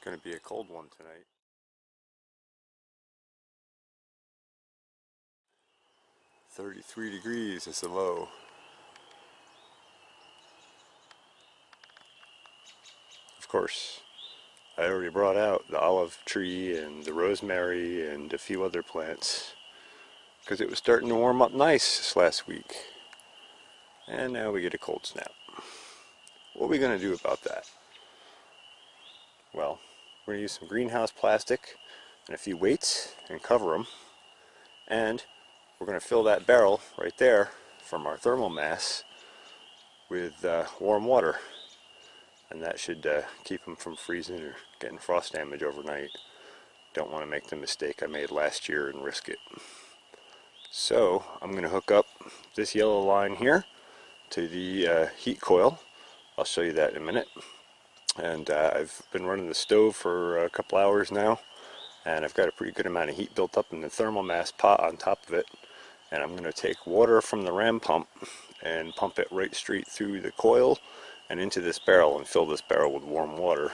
Going to be a cold one tonight. 33 degrees is the low. Of course, I already brought out the olive tree and the rosemary and a few other plants because it was starting to warm up nice this last week. And now we get a cold snap. What are we going to do about that? Well, we're going to use some greenhouse plastic and a few weights and cover them. And we're going to fill that barrel right there from our thermal mass with warm water. And that should keep them from freezing or getting frost damage overnight. Don't want to make the mistake I made last year and risk it. So I'm going to hook up this yellow line here to the heat coil. I'll show you that in a minute. And I've been running the stove for a couple hours now, and I've got a pretty good amount of heat built up in the thermal mass pot on top of it. And I'm going to take water from the ram pump and pump it right straight through the coil and into this barrel and fill this barrel with warm water.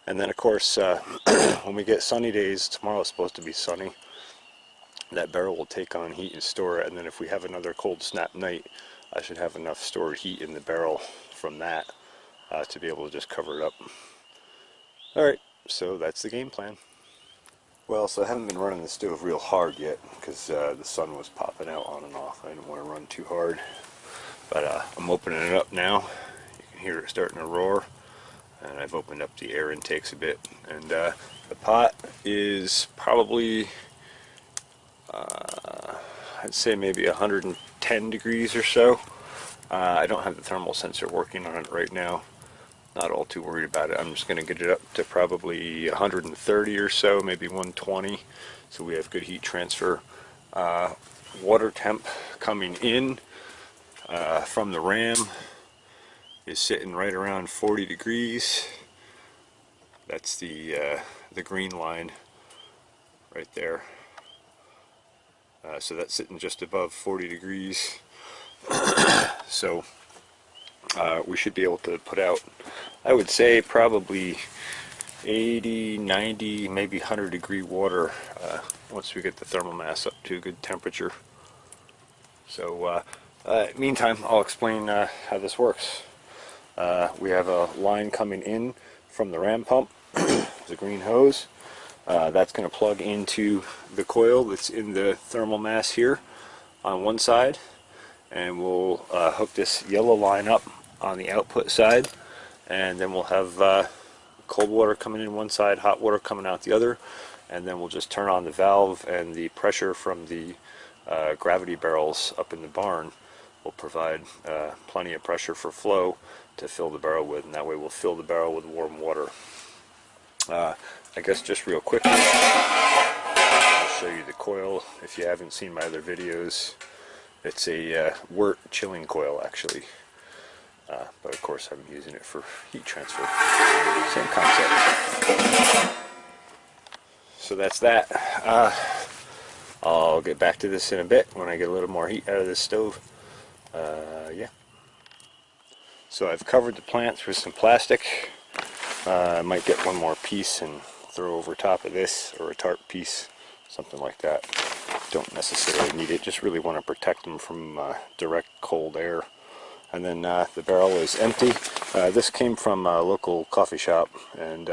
And then of course when we get sunny days, tomorrow's supposed to be sunny, that barrel will take on heat and store it, and then if we have another cold snap night, I should have enough stored heat in the barrel from that to be able to just cover it up. Alright, so that's the game plan. Well, so I haven't been running the stove real hard yet because the sun was popping out on and off. I didn't want to run too hard. But I'm opening it up now. You can hear it starting to roar. And I've opened up the air intakes a bit. And the pot is probably, I'd say maybe 110 degrees or so. I don't have the thermal sensor working on it right now. Not all too worried about it. I'm just going to get it up to probably 130 or so, maybe 120. So we have good heat transfer. Water temp coming in from the ram is sitting right around 40 degrees. That's the green line right there. So that's sitting just above 40 degrees. So we should be able to put out, I would say, probably 80, 90, maybe 100 degree water once we get the thermal mass up to a good temperature. So meantime, I'll explain how this works. We have a line coming in from the ram pump, the green hose. That's going to plug into the coil that's in the thermal mass here on one side, and we'll hook this yellow line up on the output side, and then we'll have cold water coming in one side, hot water coming out the other, and then we'll just turn on the valve, and the pressure from the gravity barrels up in the barn will provide plenty of pressure for flow to fill the barrel with, and that way we'll fill the barrel with warm water. I guess just real quick, I'll show you the coil. If you haven't seen my other videos, it's a wort chilling coil actually, but of course I'm using it for heat transfer. Same concept. So that's that. I'll get back to this in a bit when I get a little more heat out of this stove. Yeah. So I've covered the plants with some plastic. I might get one more piece and throw over top of this, or a tarp piece, something like that. Don't necessarily need it, just really want to protect them from direct cold air. And then the barrel is empty. This came from a local coffee shop, and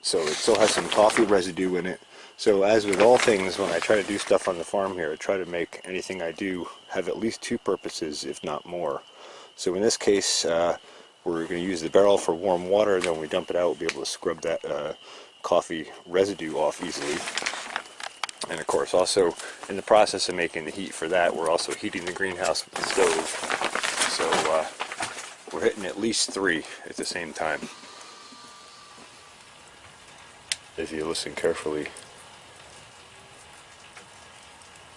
so it still has some coffee residue in it. So as with all things, when I try to do stuff on the farm here, I try to make anything I do have at least two purposes, if not more. So in this case, we're going to use the barrel for warm water, and then when we dump it out, we'll be able to scrub that coffee residue off easily. And of course, also in the process of making the heat for that, we're also heating the greenhouse with the stove. So we're hitting at least 3 at the same time. If you listen carefully,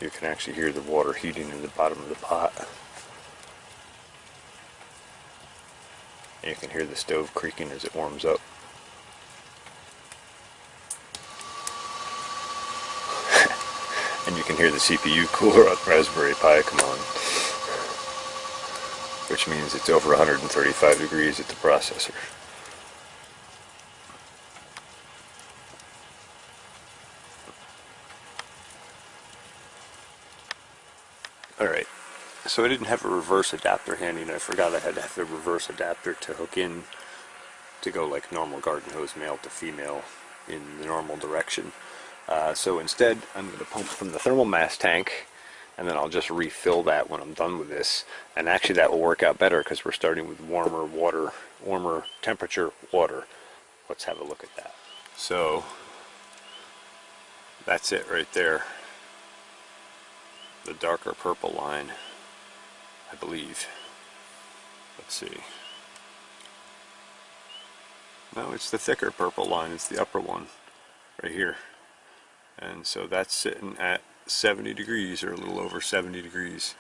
you can actually hear the water heating in the bottom of the pot. And you can hear the stove creaking as it warms up. And you can hear the CPU cooler on Raspberry Pi come on. Which means it's over 135 degrees at the processor. So I didn't have a reverse adapter handy, and I forgot I had to have a reverse adapter to hook in to go like normal garden hose male to female in the normal direction. So instead I'm going to pump from the thermal mass tank, and then I'll just refill that when I'm done with this. And actually that will work out better because we're starting with warmer water, warmer temperature water. Let's have a look at that. So that's it right there. The darker purple line, I believe. Let's see. No, it's the thicker purple line. It's the upper one right here. And so that's sitting at 70 degrees, or a little over 70 degrees.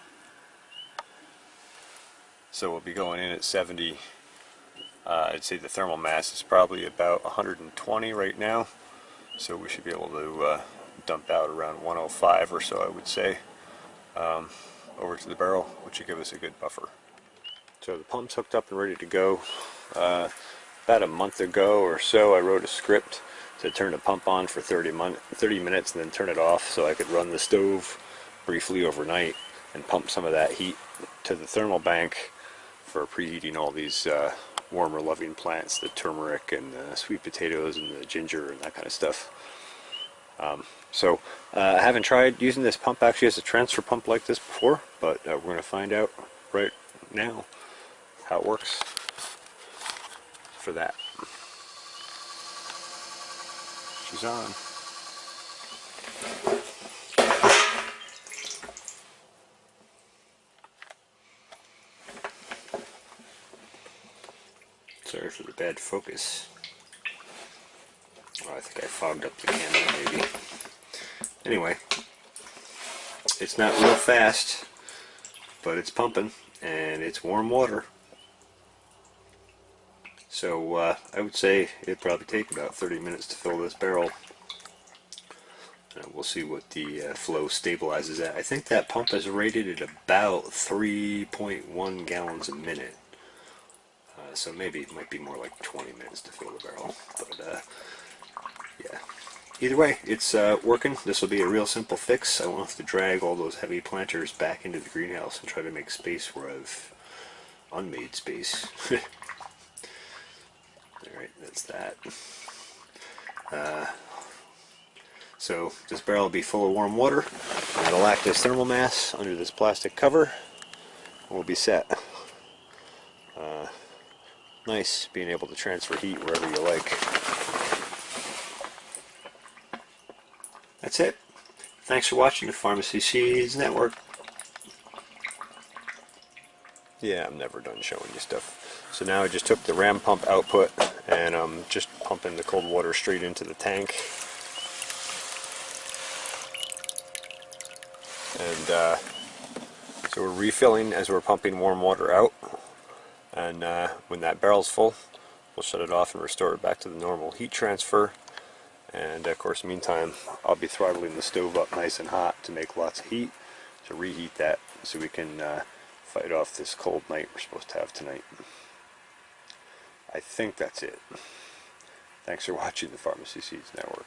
So we'll be going in at 70. I'd say the thermal mass is probably about 120 right now. So we should be able to dump out around 105 or so, I would say, over to the barrel, which should give us a good buffer. So the pump's hooked up and ready to go. About a month ago or so I wrote a script to turn the pump on for 30 minutes and then turn it off so I could run the stove briefly overnight and pump some of that heat to the thermal bank for preheating all these warmer loving plants, the turmeric and the sweet potatoes and the ginger and that kind of stuff. So I haven't tried using this pump actually as a transfer pump like this before, but we're going to find out right now how it works for that. She's on. Sorry for the bad focus. Oh, I think I fogged up the camera maybe. Anyway, it's not real fast, but it's pumping and it's warm water. So I would say it'd probably take about 30 minutes to fill this barrel. We'll see what the flow stabilizes at. I think that pump is rated at about 3.1 gallons a minute. So maybe it might be more like 20 minutes to fill the barrel. But yeah. Either way, it's working. This will be a real simple fix. I won't have to drag all those heavy planters back into the greenhouse and try to make space where I've unmade space. Alright, that's that. So this barrel will be full of warm water, and it'll act as thermal mass under this plastic cover, and we'll be set. Nice being able to transfer heat wherever you like. That's it. Thanks for watching the Pharmacy Seeds Network. Yeah, I'm never done showing you stuff. So now I just took the ram pump output and I'm just pumping the cold water straight into the tank. And so we're refilling as we're pumping warm water out. And when that barrel's full, we'll shut it off and restore it back to the normal heat transfer. And of course, meantime, I'll be throttling the stove up nice and hot to make lots of heat to reheat that so we can fight off this cold night we're supposed to have tonight. I think that's it. Thanks for watching the Pharmacy Seeds Network.